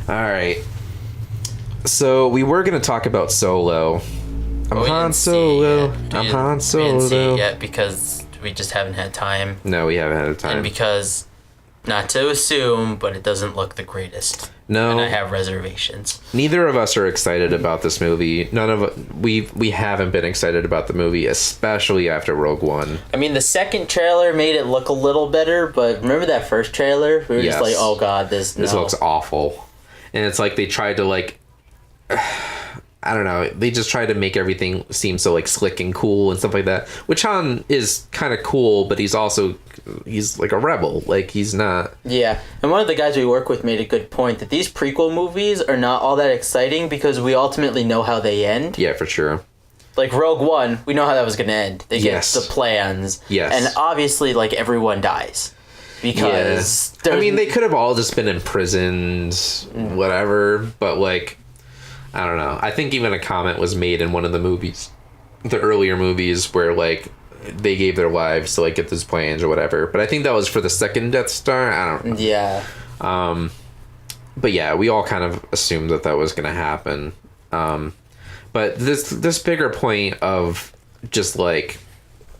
All right. So we were going to talk about Solo. I'm Han Solo. I'm Han Solo. We didn't see it yet because we just haven't had time. No, we haven't had time. And because, not to assume, but it doesn't look the greatest. No. And I have reservations. Neither of us are excited about this movie. None of we haven't been excited about the movie, especially after Rogue One. I mean, the second trailer made it look a little better, but remember that first trailer? We were just like, oh god, this looks awful. And it's like they tried to like I don't know, they just tried to make everything seem so like slick and cool and stuff like that. Which Han is kind of cool, but he's like a rebel. Like he's not. Yeah, and one of the guys we work with made a good point that these prequel movies are not all that exciting because we ultimately know how they end. Yeah, for sure. Like Rogue One, we know how that was going to end. They get the plans. Yes. And obviously, like, everyone dies. Because... I mean, they could have all just been imprisoned, whatever, but like... I don't know. I think even a comment was made in one of the movies, the earlier movies, where like they gave their lives to like get those plans or whatever. But I think that was for the second Death Star. I don't know. Yeah. But yeah, we all kind of assumed that was going to happen. But this bigger point of just like,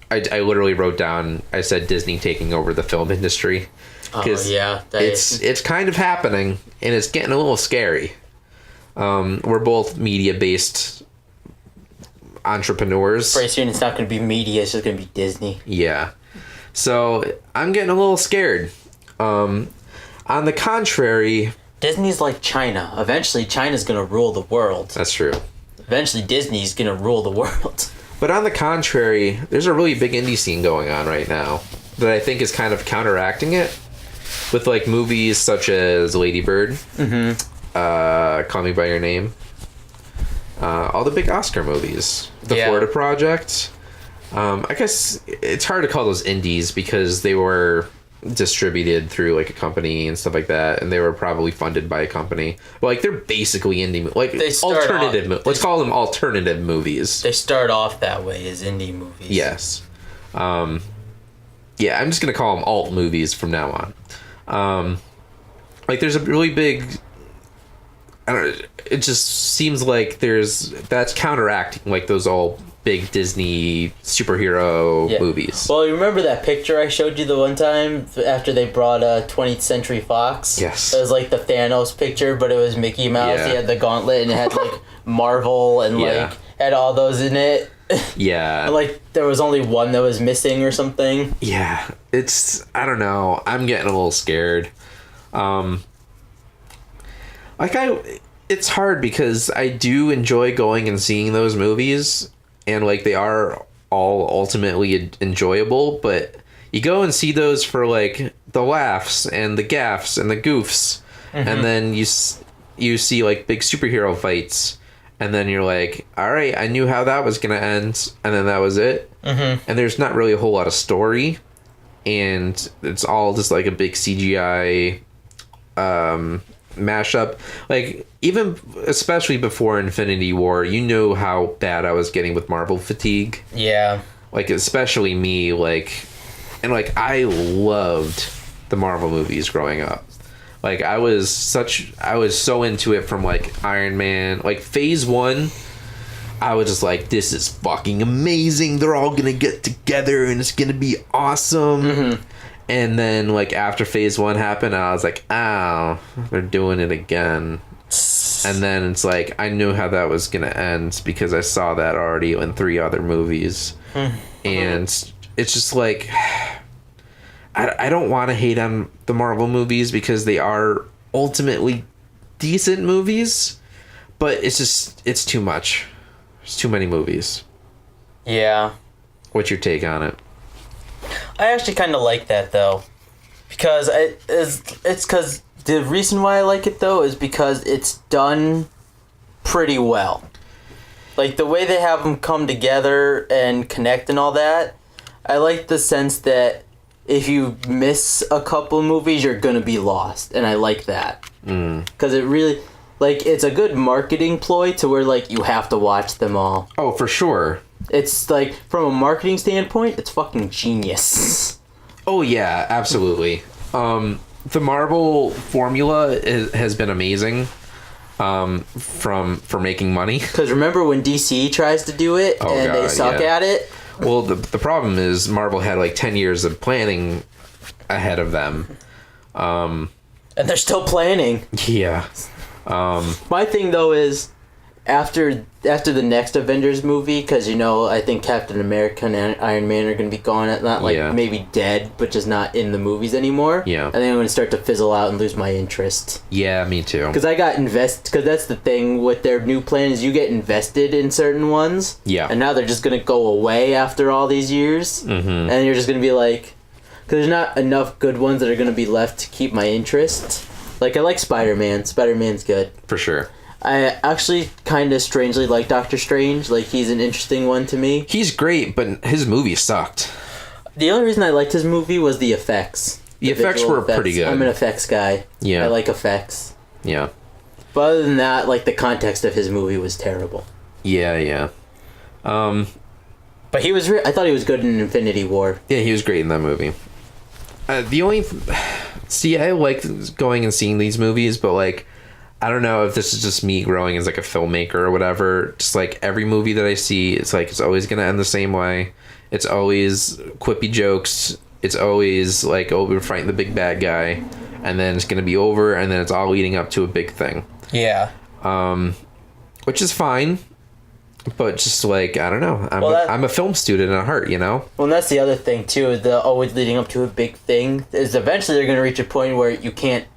I literally wrote down. I said Disney taking over the film industry. Oh yeah. It's kind of happening, and it's getting a little scary. We're both media-based entrepreneurs. Pretty soon it's not going to be media, it's just going to be Disney. Yeah. So, I'm getting a little scared. On the contrary... Disney's like China. Eventually, China's going to rule the world. That's true. Eventually, Disney's going to rule the world. But on the contrary, there's a really big indie scene going on right now that I think is kind of counteracting it. With, like, movies such as Lady Bird. Mm-hmm. Call Me By Your Name, all the big Oscar movies, the Florida Project. I guess it's hard to call those indies because they were distributed through like a company and stuff like that, and they were probably funded by a company. But like they're basically indie, like alternative. Let's call them alternative movies. They start off that way as indie movies. Yes. Yeah, I'm just gonna call them alt movies from now on. Like there's a really big. I don't know, it just seems like that's counteracting like those all big Disney superhero movies. Well, you remember that picture I showed you the one time after they brought 20th Century Fox? Yes. It was like the Thanos picture, but it was Mickey Mouse. He had the gauntlet and it had like Marvel and like had all those in it. Yeah. And, like there was only one that was missing or something. Yeah. I don't know. I'm getting a little scared. It's hard because I do enjoy going and seeing those movies, and like they are all ultimately enjoyable, but you go and see those for like the laughs and the gaffes and the goofs, and then you see like big superhero fights, and then you're like, all right, I knew how that was gonna end, and then that was it, and there's not really a whole lot of story, and it's all just like a big CGI mashup. Like even especially before Infinity War, you know how bad I was getting with Marvel fatigue. Yeah. Like especially me, like, and like I loved the Marvel movies growing up. Like I was so into it from like Iron Man, like Phase 1. I was just like, this is fucking amazing. They're all gonna get together and it's gonna be awesome. And then, like, after Phase 1 happened, I was like, oh, they're doing it again. And then it's like, I knew how that was going to end because I saw that already in 3 other movies. And it's just like, I don't want to hate on the Marvel movies because they are ultimately decent movies. But it's too much. There's too many movies. Yeah. What's your take on it? I actually kind of like that though, because it's because the reason why I like it though is because it's done pretty well. Like the way they have them come together and connect and all that, I like the sense that if you miss a couple movies, you're gonna be lost, and I like that because it really like it's a good marketing ploy to where like you have to watch them all. Oh, for sure. It's like, from a marketing standpoint, it's fucking genius. Oh, yeah, absolutely. the Marvel formula has been amazing. For making money. Because remember when DC tries to do it and they suck at it? Well, the problem is Marvel had like 10 years of planning ahead of them. And they're still planning. Yeah. My thing though is after the next Avengers movie, because I think Captain America and Iron Man are going to be gone, not like maybe dead, but just not in the movies anymore. Yeah. And then I'm going to start to fizzle out and lose my interest. Yeah, me too. Because I got because that's the thing with their new plan is you get invested in certain ones. Yeah. And now they're just going to go away after all these years. Mm-hmm. And you're just going to be like, because there's not enough good ones that are going to be left to keep my interest. Like I like Spider-Man. Spider-Man's good. For sure. I actually kind of strangely like Doctor Strange. Like, he's an interesting one to me. He's great, but his movie sucked. The only reason I liked his movie was the effects. The effects were pretty good. I'm an effects guy. Yeah. I like effects. Yeah. But other than that, like, the context of his movie was terrible. Yeah. But he was... I thought he was good in Infinity War. Yeah, he was great in that movie. The only... See, I like going and seeing these movies, but, like... I don't know if this is just me growing as like a filmmaker or whatever. Just like every movie that I see, it's like it's always gonna end the same way. It's always quippy jokes. It's always like, oh, we're fighting the big bad guy, and then it's gonna be over, and then it's all leading up to a big thing. Yeah. Which is fine, but just like I don't know. I'm a film student at heart, you know. Well, and that's the other thing too. Is the always leading up to a big thing is eventually they're gonna reach a point where you can't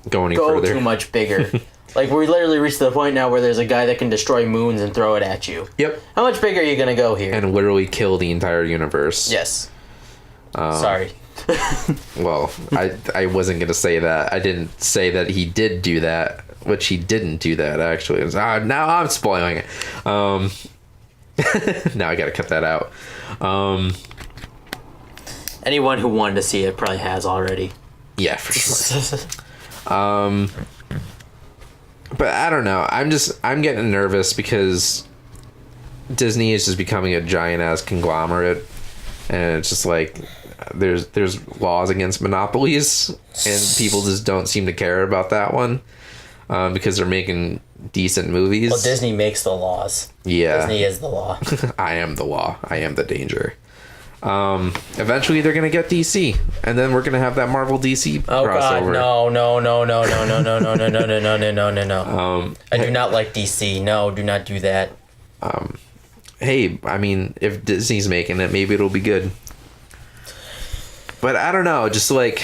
go further. Too much bigger. Like, we literally reached the point now where there's a guy that can destroy moons and throw it at you. Yep. How much bigger are you going to go here? And literally kill the entire universe. Yes. Sorry. Well, I wasn't going to say that. I didn't say that he did do that, which he didn't do that, actually. Now I'm spoiling it. Now I got to cut that out. Anyone who wanted to see it probably has already. Yeah, for sure. But I don't know. I'm getting nervous because Disney is just becoming a giant ass conglomerate, and it's just like there's laws against monopolies, and people just don't seem to care about that one because they're making decent movies. Well, Disney makes the laws. Yeah, Disney is the law. I am the law. I am the danger. Eventually they're gonna get DC, and then we're gonna have that Marvel DC crossover. God, no. I do not like DC. No, do not do that. Hey, I mean, if Disney's making it, maybe it'll be good. But I don't know, just like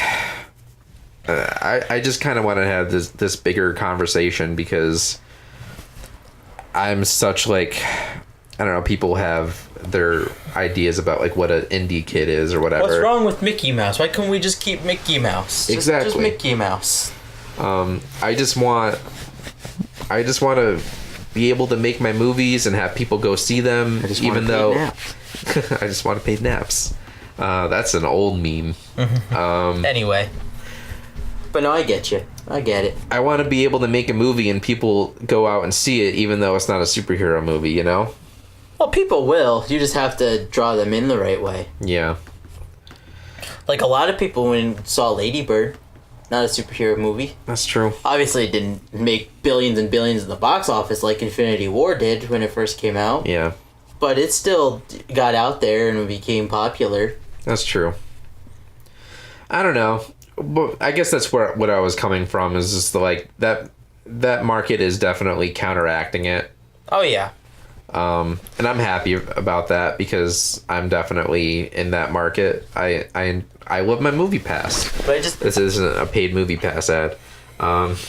I just kind of want to have this bigger conversation because I'm such like I don't know, people have their ideas about like what an indie kid is or whatever. What's wrong with Mickey Mouse? Why can't we just keep Mickey Mouse? Exactly. Just Mickey Mouse. I just want to be able to make my movies and have people go see them, even though I just want to pay naps. That's an old meme. Anyway. But no, I get you. I get it. I want to be able to make a movie and people go out and see it, even though it's not a superhero movie, you know? Well, people will. You just have to draw them in the right way. Yeah. Like, a lot of people when saw Lady Bird, not a superhero movie. That's true. Obviously, it didn't make billions and billions in the box office like Infinity War did when it first came out. Yeah. But it still got out there and became popular. That's true. I don't know. But I guess that's what I was coming from is just like that market is definitely counteracting it. Oh, yeah. And I'm happy about that because I'm definitely in that market. I love my movie pass. But this isn't a paid movie pass ad. But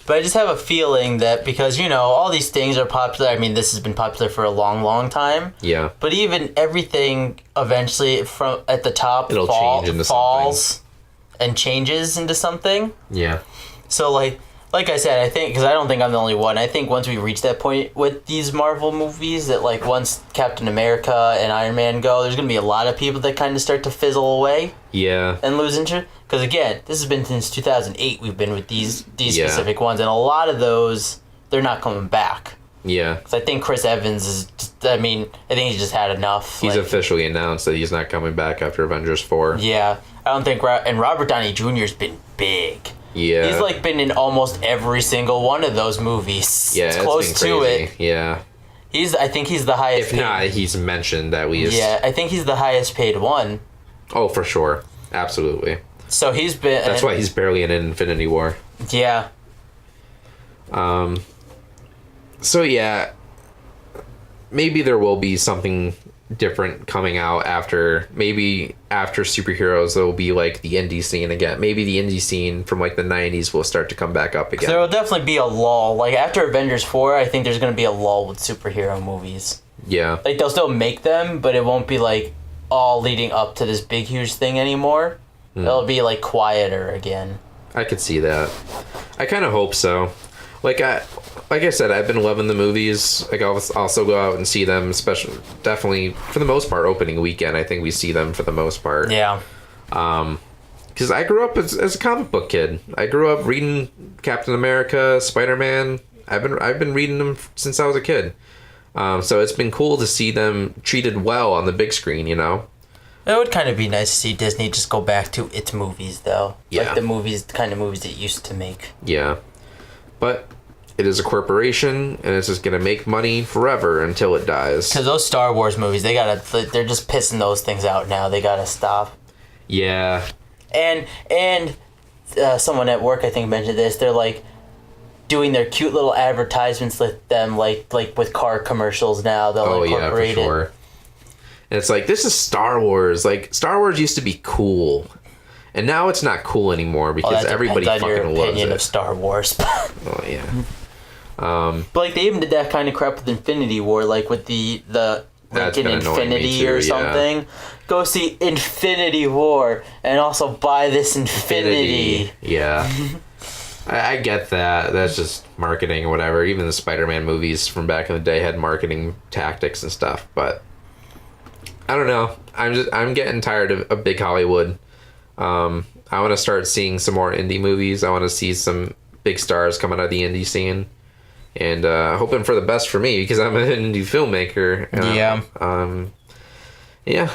I just have a feeling that because, all these things are popular. I mean, this has been popular for a long, long time. Yeah. But even everything eventually from at the top it'll change into falls something. And changes into something. Yeah. So, like I said, I think, because I don't think I'm the only one, I think once we reach that point with these Marvel movies, that, like, once Captain America and Iron Man go, there's going to be a lot of people that kind of start to fizzle away. Yeah. And lose interest. Because, again, this has been since 2008 we've been with these specific ones, and a lot of those, they're not coming back. Yeah. Because I think Chris Evans is, I think he's just had enough. He's officially announced that he's not coming back after Avengers 4. Yeah. I don't think and Robert Downey Jr.'s been big. Yeah. He's like been in almost every single one of those movies. Yeah, it's close been crazy. to it. Yeah. I think he's the highest If not, he's mentioned at least. Yeah, I think he's the highest paid one. Oh, for sure. Absolutely. So he's been... That's why he's barely in Infinity War. Yeah. So, yeah. Maybe there will be something different coming out after... Maybe after superheroes, there will be, like, the indie scene again. Maybe the indie scene from, like, the 90s will start to come back up again. There will definitely be a lull. Like, after Avengers 4, I think there's going to be a lull with superhero movies. Yeah. Like, they'll still make them, but it won't be, like, all leading up to this big, huge thing anymore. It'll be, like, quieter again. I could see that. I kind of hope so. Like I said, I've been loving the movies. Like, I'll also go out and see them, especially, definitely, for the most part, opening weekend. I think we see them for the most part. Yeah. Because I grew up as a comic book kid. I grew up reading Captain America, Spider-Man. I've been reading them since I was a kid. So it's been cool to see them treated well on the big screen, you know? It would kind of be nice to see Disney just go back to its movies, though. Yeah. Like the kind of movies it used to make. Yeah. But it is a corporation, and it's just going to make money forever until it dies. Because those Star Wars movies, they're just pissing those things out now. They gotta stop. Yeah. And someone at work, I think, mentioned this. They're, like, doing their cute little advertisements with them, like with car commercials now. They'll incorporate yeah, for sure. it. And it's like, this is Star Wars. Like, Star Wars used to be cool. And now it's not cool anymore because everybody fucking loves it. Your opinion of Star Wars. Oh, yeah. But, like, they even did that kind of crap with Infinity War, like with the Lincoln Infinity or something. Yeah. Go see Infinity War and also buy this Infinity. Yeah. I get that. That's just marketing or whatever. Even the Spider-Man movies from back in the day had marketing tactics and stuff. But I don't know. I'm getting tired of big Hollywood. I want to start seeing some more indie movies. I want to see some big stars coming out of the indie scene. And hoping for the best for me because I'm an indie filmmaker. Yeah. Yeah.